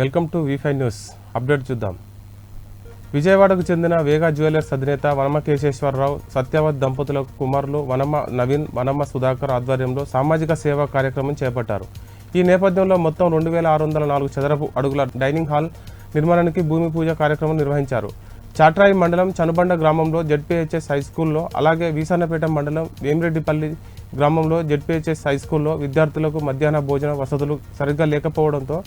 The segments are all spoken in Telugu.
వెల్కమ్ టు వి5 న్యూస్ అప్డేట్ చూద్దాం. విజయవాడకు చెందిన వేగా జ్యువెలర్స్ అధినేత వనమ కేశేశ్వరరావు సత్యవత్ దంపతుల కుమారులు వనమ నవీన్, వనమ సుధాకర్ ఆధ్వర్యంలో సామాజిక సేవా కార్యక్రమం చేపట్టారు. ఈ నేపథ్యంలో మొత్తం 2604 చదరపు అడుగుల డైనింగ్ హాల్ నిర్మాణానికి భూమి పూజ కార్యక్రమం నిర్వహించారు. చాట్రాయి మండలం చనుబండ గ్రామంలో జెడ్పీహెచ్ఎస్ హై స్కూల్లో, అలాగే వీసన్నపేట మండలం వేమిరెడ్డిపల్లి గ్రామంలో జెడ్పీహెచ్ఎస్ హై స్కూల్లో విద్యార్థులకు మధ్యాహ్న భోజన వసతులు సరిగ్గా లేకపోవడంతో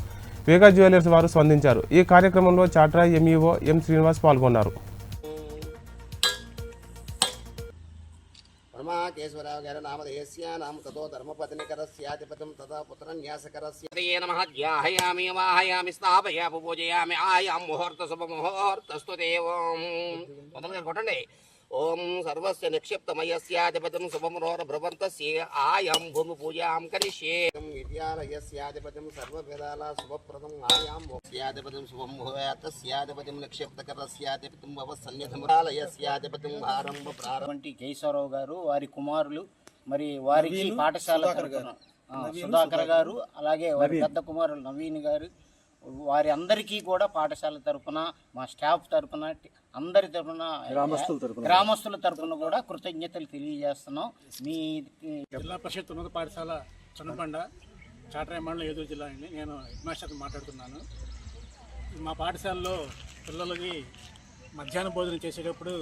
వేగా జ్యువెలర్స్ వారు స్పందించారు. ఈ కార్యక్రమంలో చాట్రాయి ఎంఈఓ ఎం శ్రీనివాస్ పాల్గొన్నారు. కేశవరావు గారి నామధేయస్య నామ తతో ధర్మపత్నికరస్యాధిపతిం తథా పుత్రన్యాసకరస్య నమః ధ్యాయామి వాహయామి స్థాపయామి పూజయామి ఆయాం ముహూర్త శుభ ముహూర్తస్తు దేవం కొట్టండి. ఓం సర్వస్య నిక్షిప్తమయస్యాధిపతిం శుభమురోరభ్రువంతస్య ఆయాం భూమి పూజాం కరిష్యే. విద్యాలయస్యాధిపతిం సర్వవేదాల శుభప్రదం ఆయాం మోక్ష్యాధిపతిం శుభం భూయాతస్యాధిపతిం నిక్షిప్తకరస్యాధిపతిం భవసన్నిధమురాలయస్యాధిపతిం ఆరంభ ప్రారంభ. కేశవరావు గారు వారి కుమారులు, మరి వారికి పాఠశాల తరఫున సుధాకర్ గారు, అలాగే వారి పెద్ద కుమారులు నవీన్ గారు, వారి అందరికీ కూడా పాఠశాల తరఫున, మా స్టాఫ్ తరఫున, అందరి తరఫున, గ్రామస్తుల తరఫున కూడా కృతజ్ఞతలు తెలియజేస్తున్నాం. మీ జిల్లా పరిషత్ ఉన్నత పాఠశాల చనుబండ చాట్రాయి మండలం ఏలూరు జిల్లా అండి. నేను హెడ్మాస్టర్ని మాట్లాడుతున్నాను. మా పాఠశాలలో పిల్లలకి మధ్యాహ్న భోజనం చేసేటప్పుడు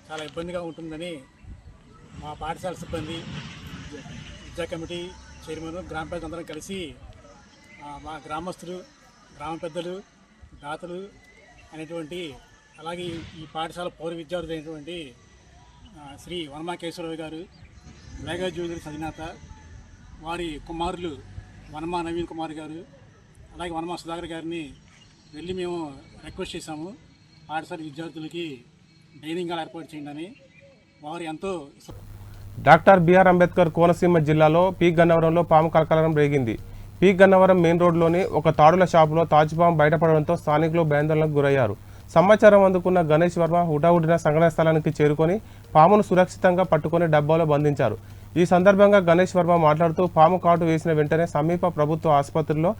చాలా ఇబ్బందిగా ఉంటుందని మా పాఠశాల సిబ్బంది, విద్యా కమిటీ చైర్మన్, గ్రామ పెద్దలందరం కలిసి మా గ్రామస్తులు, గ్రామ పెద్దలు, దాతలు అనేటువంటి, అలాగే ఈ పాఠశాల పౌర విద్యార్థులు అయినటువంటి శ్రీ వనమ కేశవరావు గారు, వేగా జ్యువెలర్స్ అధినేత, వారి కుమారులు వనమ నవీన్ కుమార్ గారు, అలాగే వనమ సుధాకర్ గారిని వెళ్ళి మేము రిక్వెస్ట్ చేశాము, పాఠశాల విద్యార్థులకి డైనింగ్ హాల్ ఏర్పాటు చేయండి అని. వారు ఎంతో. డాక్టర్ బిఆర్ అంబేద్కర్ కోనసీమ జిల్లాలో పి గన్నవరంలో పాము కలకలం రేగింది. పి గన్నవరం మెయిన్ రోడ్లోని ఒక తాడుల షాపులో తాజుపాము బయటపడడంతో స్థానికులు భయాందోళనకు గురయ్యారు. సమాచారం అందుకున్న గణేష్ వర్మ హుటాహుటిన సంఘటన స్థలానికి చేరుకొని పామును సురక్షితంగా పట్టుకొని డబ్బాలో బంధించారు. ఈ సందర్భంగా గణేష్ వర్మ మాట్లాడుతూ పాము కాటు వేసిన వెంటనే సమీప ప్రభుత్వ ఆసుపత్రిలో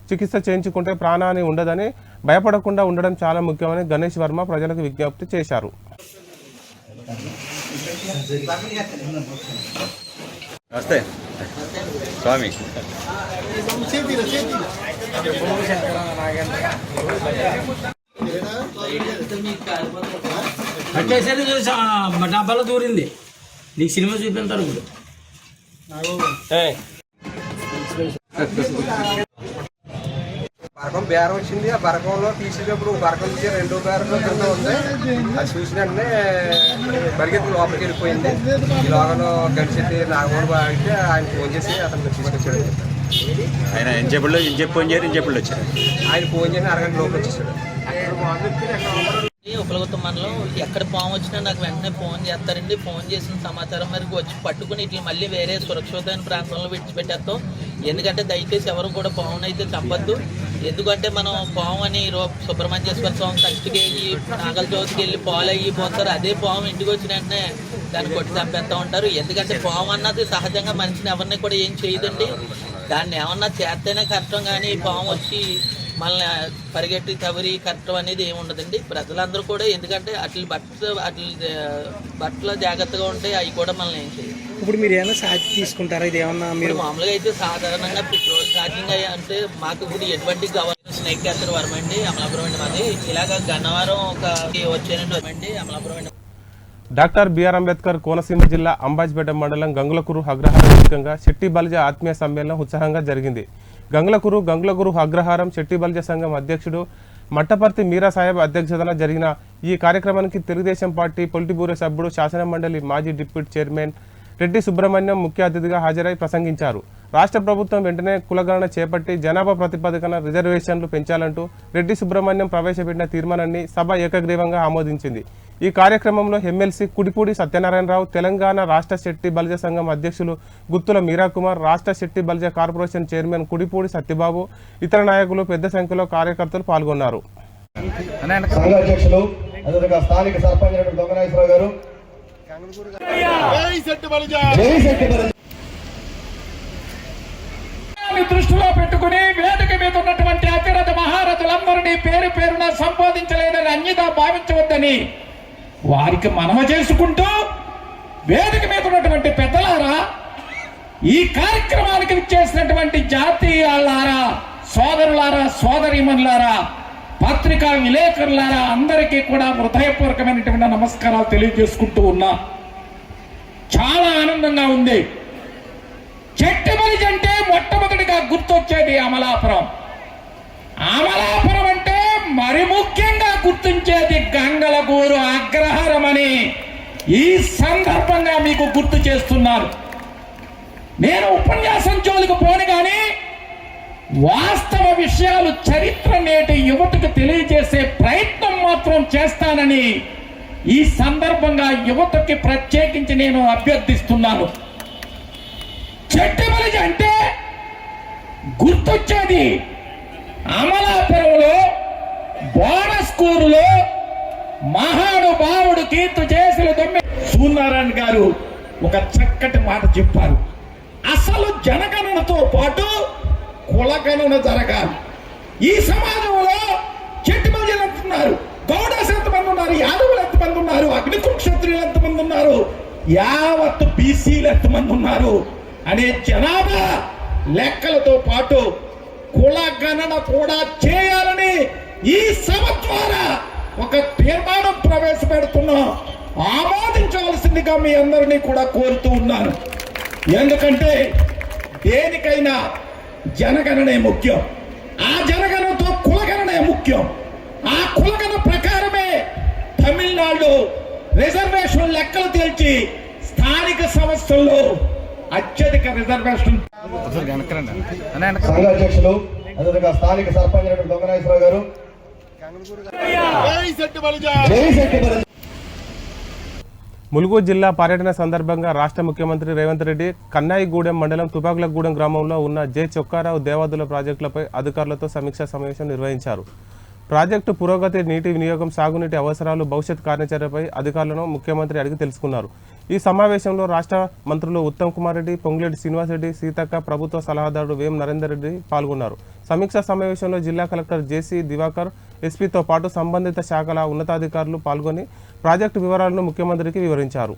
చికిత్స చేయించుకుంటే ప్రాణహాని ఉండదని, భయపడకుండా ఉండడం చాలా ముఖ్యమని గణేష్ వర్మ ప్రజలకు విజ్ఞప్తి చేశారు. నమస్తే స్వామి. డబ్బాలో దూరింది. నీకు సినిమా చూపించారు ఇప్పుడు. బరకం బేరం వచ్చింది. ఆ బరకంలో తీసేటప్పుడు బరకం తీసి రెండో బేరం కింద ఉంది. అది చూసిన వెంటనే పరిగెత్తి లోపలికి వెళ్ళిపోయింది. ఈ లోకంలో గడిచెట్టి నాగమోహన్ బాగా ఆయన ఫోన్ చేసి అతను తీసుకొచ్చాడు. ఆయన ఇంచెప్పుడు ఫోన్ చేయరు, ఇంచెప్పుడు వచ్చారు. ఆయన ఫోన్ చేసి అరగంట లోపల వచ్చేసాడు. ఉపలగుత్త మండలం ఎక్కడ పాము వచ్చినా నాకు వెంటనే ఫోన్ చేస్తారండి. ఫోన్ చేసిన సమాచారం మేరకు వచ్చి పట్టుకుని ఇట్లా మళ్ళీ వేరే సురక్షితమైన ప్రాంతంలో విడిచిపెట్టేస్తాం. ఎందుకంటే దయచేసి ఎవరు కూడా పామును అయితే చంపద్దు. ఎందుకంటే మనం పాము అని సుబ్రహ్మణ్యేశ్వర స్వామి కష్టికి వెళ్ళి నాగల జ్యోతికి వెళ్ళి పాలు అయ్యి పోతారు. అదే పాము ఇంటికి వచ్చిన వెంటనే దాన్ని కొట్టి చంపేస్తూ ఉంటారు. ఎందుకంటే పాము అన్నది సహజంగా మనిషిని ఎవరిని కూడా ఏం చేయదండి. దాన్ని ఏమన్నా చేస్తేనే కష్టం, కానీ పాము వచ్చి మనల్ని పరిగెట్టి తవరి కట్టడం అనేది ఏమి ఉండదండి. ప్రజలందరూ కూడా, ఎందుకంటే అట్ల బట్టలు జాగ్రత్తగా ఉంటే అవి కూడా మనల్ని ఏం చేయాలి. ఇప్పుడు మీరు ఏమైనా సాక్షి తీసుకుంటారా? ఇది ఏమన్నా మీరు మామూలుగా అయితే సాధారణంగా పెట్రోల్ ఛార్జింగ్ అంటే మాకు ఇప్పుడు ఎటువంటి గవర్నమెంట్ స్నేక్ క్యాన్సర్ వరం అండి, అమలాపురం అండి మాది. ఇలాగ గన్నవరం ఒక వచ్చేనండి అండి అమలాపురం అండి. డాక్టర్ బిఆర్ అంబేద్కర్ కోనసీమ జిల్లా అంబాజ్పేట మండలం గంగులకూరు అగ్రహారం వేదికగా శెట్టి బలిజ ఆత్మీయ సమ్మేళనం ఉత్సాహంగా జరిగింది. గంగులకూరు అగ్రహారం శెట్టి బలిజ సంఘం అధ్యక్షుడు మట్టపర్తి మీరా సాహెబ్ అధ్యక్షతన జరిగిన ఈ కార్యక్రమానికి తెలుగుదేశం పార్టీ పొలిట్ బ్యూరో సభ్యుడు, శాసన మండలి మాజీ డిప్యూటీ చైర్మన్ రెడ్డి సుబ్రహ్మణ్యం ముఖ్య అతిథిగా హాజరై ప్రసంగించారు. రాష్ట్ర ప్రభుత్వం వెంటనే కులగణన చేపట్టి జనాభా ప్రాతిపదికన రిజర్వేషన్లు పెంచాలంటూ రెడ్డి సుబ్రహ్మణ్యం ప్రవేశపెట్టిన తీర్మానాన్ని సభ ఏకగ్రీవంగా ఆమోదించింది. ఈ కార్యక్రమంలో ఎమ్మెల్సీ కుడిపూడి సత్యనారాయణరావు, తెలంగాణ రాష్ట్ర శెట్టి బలిజ సంఘం అధ్యక్షులు గుత్తుల మీరాకుమార్, రాష్ట్ర శెట్టి బలిజ కార్పొరేషన్ చైర్మన్ కుడిపూడి సత్యబాబు, ఇతర నాయకులు పెద్ద సంఖ్యలో కార్యకర్తలు పాల్గొన్నారు. స్థానిక సర్పంచ్ దొంగనాగేశ్వరరావు గారు విషయాన్ని దృష్టిలో పెట్టుకుని వేదిక మీద ఉన్నటువంటి అతిరథ మహారథులందరినీ పేరు పేరున సంబోధించలేదని అన్యదా భావించవద్దని వారికి మనవ చేసుకుంటూ, వేదిక మీద ఉన్నటువంటి పెద్దలారా, ఈ కార్యక్రమానికి విచ్చేసినటువంటి జాతీయాలారా, సోదరులారా, సోదరీమణులారా, పత్రికా విలేకరులారా, అందరికీ కూడా హృదయపూర్వకమైనటువంటి నమస్కారాలు తెలియజేసుకుంటూ ఉన్నా. చాలా ఆనందంగా ఉంది. చెట్టుబలి అంటే మొట్టమొదటిగా గుర్తొచ్చేది అమలాపురం. అమలాపురం అంటే మరి ముఖ్యంగా గుర్తించేది గంగలగూరు అగ్రహారం అని ఈ సందర్భంగా మీకు గుర్తు చేస్తున్నారు. నేను ఉపన్యాసం జోలికి పోను కానీ వాస్తవ విషయాలు, చరిత్ర నేటి యువతకు తెలియజేసే ప్రయత్నం మాత్రం చేస్తానని ఈ సందర్భంగా యువతకి ప్రత్యేకించి నేను అభ్యర్థిస్తున్నాను. చెట్టుబలి అంటే గుర్తొచ్చేది అమలాపురంలో బోనస్కూరులో మహానుభావుడు కీర్తి చేసులు సూర్యనారాయణ గారు ఒక చక్కటి మాట చెప్పారు. అసలు జనగణనతో పాటు కులగణన జరగాలి. ఈ సమాజంలో చెట్టుబలి ఎంతున్నారు, గౌడస్ ఎంతమంది ఉన్నారు, యాదవులు ఎంతమంది ఉన్నారు, అగ్నికుల క్షత్రియులు ఎంతమంది ఉన్నారు, యావత్ బీసీలు ఎంతమంది ఉన్నారు అనే జనాభా లెక్కలతో పాటు కుల గణన కూడా చేయాలని ఈ సభ ద్వారా ఒక తీర్మానం ప్రవేశపెడుతున్నాం. ఆమోదించవలసిందిగా మీ అందరినీ కూడా కోరుతూ ఉన్నాను. ఎందుకంటే దేనికైనా జనగణనే ముఖ్యం. ఆ జనగణనతో కులగణనే ముఖ్యం. ఆ కులగణ ప్రకారమే తమిళనాడు రిజర్వేషన్ లెక్కలు తేల్చి స్థానిక సంస్థల్లో అత్యధిక రిజర్వేషన్. సంఘ అధ్యక్షులు అదేవిధంగా స్థానిక సర్పంచ్ దొంగనాగేశ్వరరావు గారు. ములుగు జిల్లా పర్యటన సందర్భంగా రాష్ట్ర ముఖ్యమంత్రి రేవంత్ రెడ్డి కన్నాయిగూడెం మండలం తుపాకులగూడెం గ్రామంలో ఉన్న జె చొక్కారావు దేవాదుల ప్రాజెక్టులపై అధికారులతో సమీక్షా సమావేశం నిర్వహించారు. ప్రాజెక్టు పురోగతి, నీటి వినియోగం, సాగునీటి అవసరాలు, భవిష్యత్ కార్యాచరణపై అధికారులను ముఖ్యమంత్రి అడిగి తెలుసుకున్నారు. ఈ సమావేశంలో రాష్ట్ర మంత్రులు ఉత్తమ్ కుమార్ రెడ్డి, పొంగులేటి శ్రీనివాసరెడ్డి, సీతక్క, ప్రభుత్వ సలహాదారుడు వేం నరేందర్ రెడ్డి పాల్గొన్నారు. సమీక్షా సమావేశంలో జిల్లా కలెక్టర్ జేసీ దివాకర్, ఎస్పీతో పాటు సంబంధిత శాఖల ఉన్నతాధికారులు పాల్గొని ప్రాజెక్టు వివరాలను ముఖ్యమంత్రికి వివరించారు.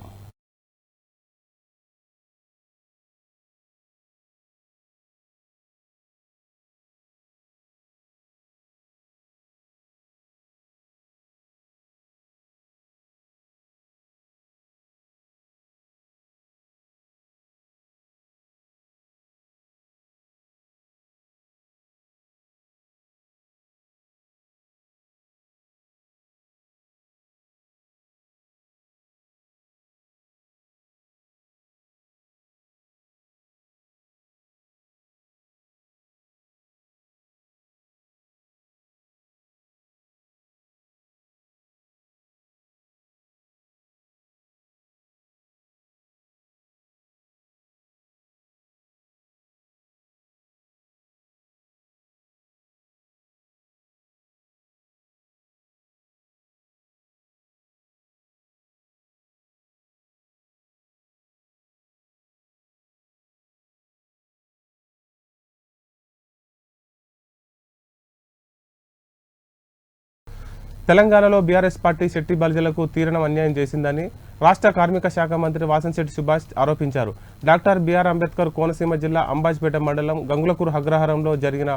తెలంగాణలో బీఆర్ఎస్ పార్టీ శెట్టి బలిజలకు తీరని అన్యాయం చేసిందని రాష్ట్ర కార్మిక శాఖ మంత్రి వాసంశెట్టి సుభాష్ ఆరోపించారు. డాక్టర్ బిఆర్ అంబేద్కర్ కోనసీమ జిల్లా అంబాజ్పేట మండలం గంగులకూరు అగ్రహారంలో జరిగిన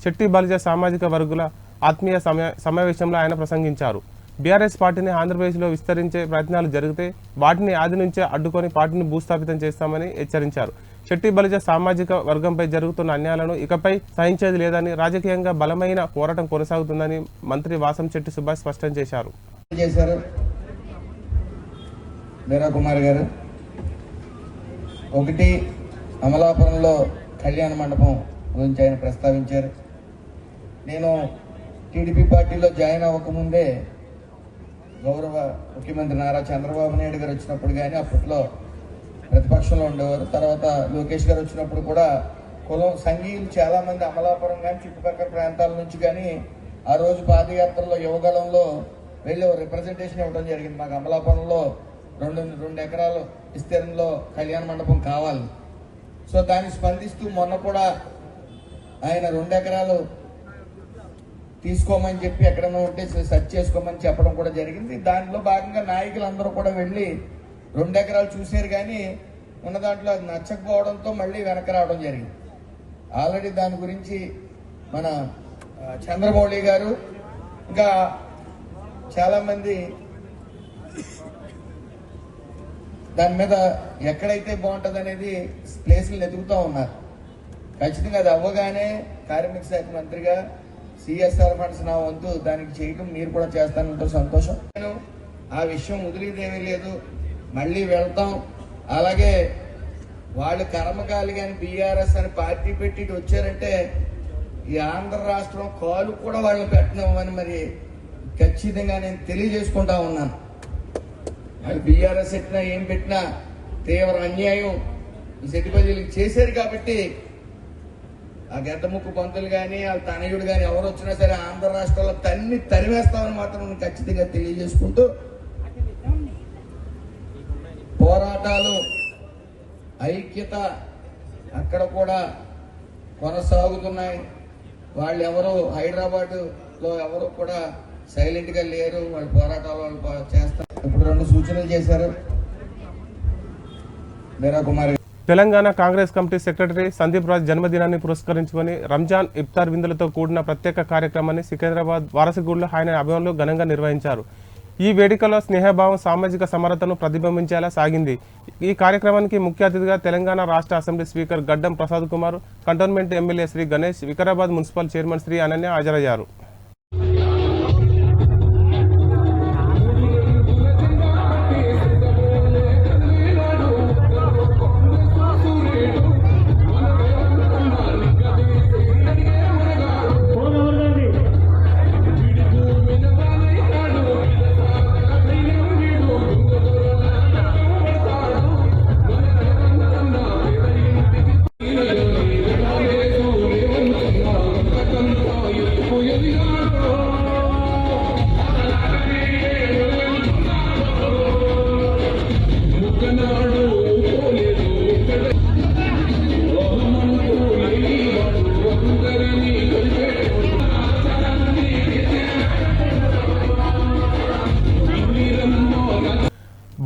శెట్టి బలిజ సామాజిక వర్గుల ఆత్మీయ సమావేశంలో ఆయన ప్రసంగించారు. బీఆర్ఎస్ పార్టీని ఆంధ్రప్రదేశ్లో విస్తరించే ప్రయత్నాలు జరిగితే వాటిని ఆది నుంచే అడ్డుకొని పార్టీని భూస్థాపితం చేస్తామని హెచ్చరించారు. శెట్టి బలిజ సామాజిక వర్గంపై జరుగుతున్న అన్యాయాలను ఇకపై సహించేది లేదని, రాజకీయంగా బలమైన పోరాటం కొనసాగుతుందని మంత్రి వాసంశెట్టి సుభాష్ స్పష్టం చేశారు. మీరా కుమార్ గారు ఒకటి అమలాపురంలో కళ్యాణ మండపం గురించి ఆయన ప్రస్తావించారు. నేను టీడీపీ పార్టీలో జాయిన్ అవ్వకముందే గౌరవ ముఖ్యమంత్రి నారా చంద్రబాబు నాయుడు గారు వచ్చినప్పుడు కానీ అప్పట్లో ప్రతిపక్షంలో ఉండేవారు. తర్వాత లోకేష్ గారు వచ్చినప్పుడు కూడా కులం సంఘీయులు చాలామంది అమలాపురం కానీ చుట్టుపక్కల ప్రాంతాల నుంచి కానీ ఆ రోజు పాదయాత్రలో యువగళంలో వెళ్ళి రిప్రజెంటేషన్ ఇవ్వడం జరిగింది. మాకు అమలాపురంలో 2 ఎకరాల విస్తీర్ణంలో కళ్యాణ మండపం కావాలి. సో దాన్ని స్పందిస్తూ మొన్న కూడా ఆయన 2 ఎకరాలు తీసుకోమని చెప్పి ఎక్కడైనా ఉంటే సెర్చ్ చేసుకోమని చెప్పడం కూడా జరిగింది. దాంట్లో భాగంగా నాయకులందరూ కూడా వెళ్ళి 2 ఎకరాలు చూశారు, కానీ ఉన్న దాంట్లో అది నచ్చకపోవడంతో మళ్ళీ వెనక రావడం జరిగింది. ఆల్రెడీ దాని గురించి మన చంద్రమౌళి గారు ఇంకా చాలామంది దాని మీద ఎక్కడైతే బాగుంటుంది అనేది ప్లేసులు ఎదుగుతూ ఉన్నారు. ఖచ్చితంగా అది అవ్వగానే కార్మిక శాఖ మంత్రిగా సిఎస్ఆర్ ఫండ్స్ నా వంతు దానికి చేయడం మీరు కూడా చేస్తానంటే సంతోషం. ఆ విషయం వదిలేదేమీ లేదు, మళ్ళీ వెళ్తాం. అలాగే వాళ్ళు కర్మకాలి కానీ బీఆర్ఎస్ అని పార్టీ పెట్టి వచ్చారంటే ఈ ఆంధ్ర రాష్ట్రం కాలు కూడా వాళ్ళని పెట్టినామని మరి ఖచ్చితంగా నేను తెలియజేసుకుంటా ఉన్నాను. వాళ్ళు బీఆర్ఎస్ పెట్టినా ఏం పెట్టినా తీవ్ర అన్యాయం ఈ సెట్టిపల్లికి చేశారు. కాబట్టి ఆ గడ్డముక్కు పంతులు కానీ వాళ్ళ తనయుడు కానీ ఎవరు వచ్చినా సరే ఆంధ్ర రాష్ట్రంలో తరివేస్తామని మాత్రం నేను ఖచ్చితంగా తెలియజేసుకుంటూ, పోరాటాలు ఐక్యత అక్కడ కూడా కొనసాగుతున్నాయి. వాళ్ళు ఎవరు హైదరాబాద్లో ఎవరు కూడా సైలెంట్గా లేరు, వాళ్ళ పోరాటాలు వాళ్ళు చేస్తారు. ఇప్పుడు 2 సూచనలు చేశారు మీరా కుమార్. తెలంగాణ కాంగ్రెస్ కమిటీ సెక్రటరీ సందీప్ రాజ్ జన్మదినాన్ని పురస్కరించుకొని రంజాన్ ఇఫ్తార్ విందులతో కూడిన ప్రత్యేక కార్యక్రమాన్ని సికింద్రాబాద్ వారసగూడలో ఆయన అభిమానులు ఘనంగా నిర్వహించారు. ఈ వేడుకలో స్నేహభావం, సామాజిక సమరతను ప్రతిబింబించేలా సాగింది. ఈ కార్యక్రమానికి ముఖ్య అతిథిగా తెలంగాణ రాష్ట్ర assembly speaker Gaddam Prasad Kumar, cantonment MLA Sri Ganesh, Vikarabad municipal chairman Sri Ananya హాజరయ్యారు.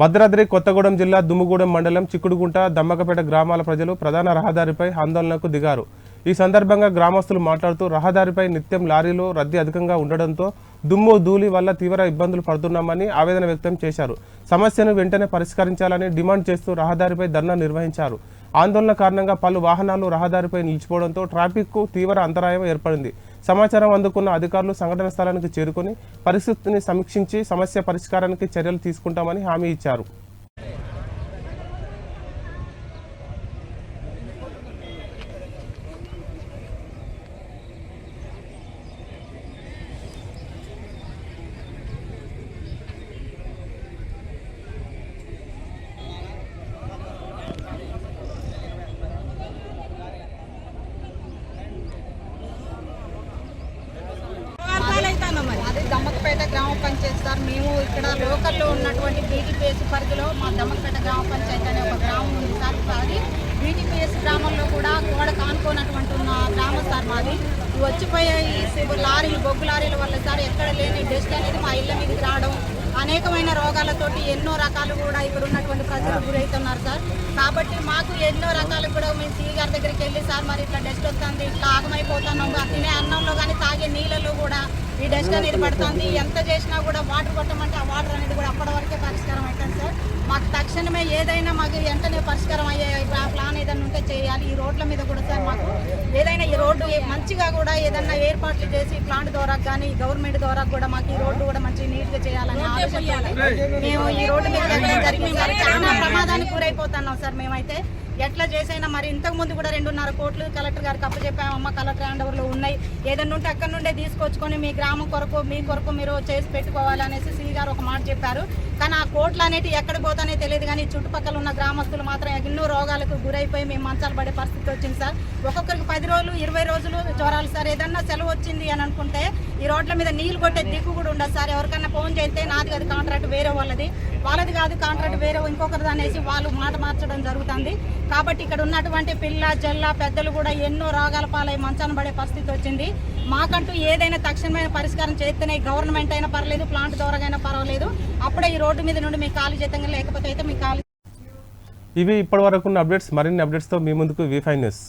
భద్రాద్రి కొత్తగూడెం జిల్లా దుమ్ముగూడెం మండలం చిక్కుడుగుంట, దమ్మకపేట గ్రామాల ప్రజలు ప్రధాన రహదారిపై ఆందోళనకు దిగారు. ఈ సందర్భంగా గ్రామస్తులు మాట్లాడుతూ రహదారిపై నిత్యం లారీలు రద్దీ అధికంగా ఉండడంతో దుమ్ము ధూళి వల్ల తీవ్ర ఇబ్బందులు పడుతున్నామని ఆవేదన వ్యక్తం చేశారు. సమస్యను వెంటనే పరిష్కరించాలని డిమాండ్ చేస్తూ రహదారిపై ధర్నా నిర్వహించారు. ఆందోళన కారణంగా పలు వాహనాలు రహదారిపై నిలిచిపోవడంతో ట్రాఫిక్కు తీవ్ర అంతరాయం ఏర్పడింది. సమాచారం అందుకున్న అధికారులు సంఘటన స్థలానికి చేరుకొని పరిస్థితిని సమీక్షించి సమస్య పరిష్కారానికి చర్యలు తీసుకుంటామని హామీ ఇచ్చారు. అది దమ్మకపేట గ్రామ పంచాయతీ సార్. మేము ఇక్కడ లోకల్లో ఉన్నటువంటి బీటీపీఎస్ పరిధిలో మా దమ్మకపేట గ్రామ పంచాయతీ అనే ఒక గ్రామం ఉంది సార్. అది బీటీపీఎస్ గ్రామంలో కూడా గోడ కానుకోనటువంటి ఉన్న గ్రామం సార్ మాది. వచ్చిపోయే ఈ లారీలు, బొగ్గు లారీల వల్ల సార్ ఎక్కడ లేని డస్ట్ అనేది మా ఇళ్ళ మీదకి రావడం, అనేకమైన రోగాలతోటి ఎన్నో రకాలు కూడా ఇక్కడ ఉన్నటువంటి ప్రజలు గురవుతున్నారు సార్. కాబట్టి మాకు ఎన్నో రకాలు కూడా మేము సీ గారి దగ్గరికి వెళ్ళి సార్ మరి ఇట్లా డస్ట్ వస్తుంది, ఇట్లా ఆగమైపోతున్నాం, తినే అన్నంలో కానీ తాగే నీళ్ళలో కూడా ఈ డస్ట్ అనేది పడుతుంది. ఎంత చేసినా కూడా వాటర్ కొట్టమంటే ఆ వాటర్ అనేది కూడా అప్పటి వరకే పరిష్కారం అవుతుంది సార్. మాకు తక్షణమే ఏదైనా మాకు వెంటనే పరిష్కారం అయ్యే ప్లాన్ ఏదైనా ఉంటే చేయాలి. ఈ రోడ్ల మీద కూడా సార్ మాకు ఏదైనా ఈ రోడ్డు మంచిగా కూడా ఏదైనా ఏర్పాట్లు చేసి ప్లాంట్ ద్వారా కానీ గవర్నమెంట్ ద్వారా కూడా మాకు ఈ రోడ్డు కూడా మంచి నీట్గా చేయాలని ఆలోచన మేము ఈ రోడ్డు మీద జరిగింది సార్. చాలా ప్రమాదానికి గురైపోతున్నాం సార్. మేమైతే ఎట్లా చేసైనా మరి ఇంతకుముందు కూడా 2.5 కోట్లు కలెక్టర్ గారికి అప్పచెప్పామమ్మ, కలెక్టర్ హ్యాండ్ ఓవర్లో ఉన్నాయి. ఏదైనా ఉంటే అక్కడ నుండే తీసుకొచ్చుకొని మీ గ్రామం కొరకు మీ కొరకు మీరు చేసి పెట్టుకోవాలనేసి సి గారు ఒక మాట చెప్పారు. కానీ ఆ కోట్లు అనేటివి ఎక్కడ పోతానే తెలియదు. కానీ చుట్టుపక్కల ఉన్న గ్రామస్తులు మాత్రం ఎన్నో రోగాలకు గురైపోయి మేము మంచాలు పడే పరిస్థితి వచ్చింది సార్. ఒక్కొక్కరికి 10 రోజులు 20 రోజులు జ్వరాలు సార్. ఏదన్నా సెలవు వచ్చింది అని అనుకుంటే ఈ రోడ్ల మీద నీళ్లు కొట్టే దిక్కు కూడా ఉండదు సార్. ఎవరికన్నా ఫోన్ చేస్తే నాది కాదు కాంట్రాక్ట్ వేరే వాళ్ళది కాదు కాంట్రాక్ట్ వేరే ఇంకొకరిది అనేసి వాళ్ళు మాట మార్చడం జరుగుతుంది. కాబట్టి ఇక్కడ ఉన్నటువంటి పిల్ల జల్ల పెద్దలు కూడా ఎన్నో రోగాల పాలై మంచాన పడే పరిస్థితి వచ్చింది. మాకంటూ ఏదైనా తక్షణమైన పరిష్కారం చేస్తేనే గవర్నమెంట్ అయినా పర్లేదు, ప్లాంట్ ద్వారా అయినా పర్వాలేదు, అప్పుడే ఈ రోడ్డు మీద నుండి మీకు ఖాళీ చేతంగా, లేకపోతే అయితే మీకు ఖాళీ. ఇవి ఇప్పటి వరకు ఉన్న అప్డేట్స్. మరిన్ని అప్డేట్స్తో మీ ముందుకు V5 న్యూస్.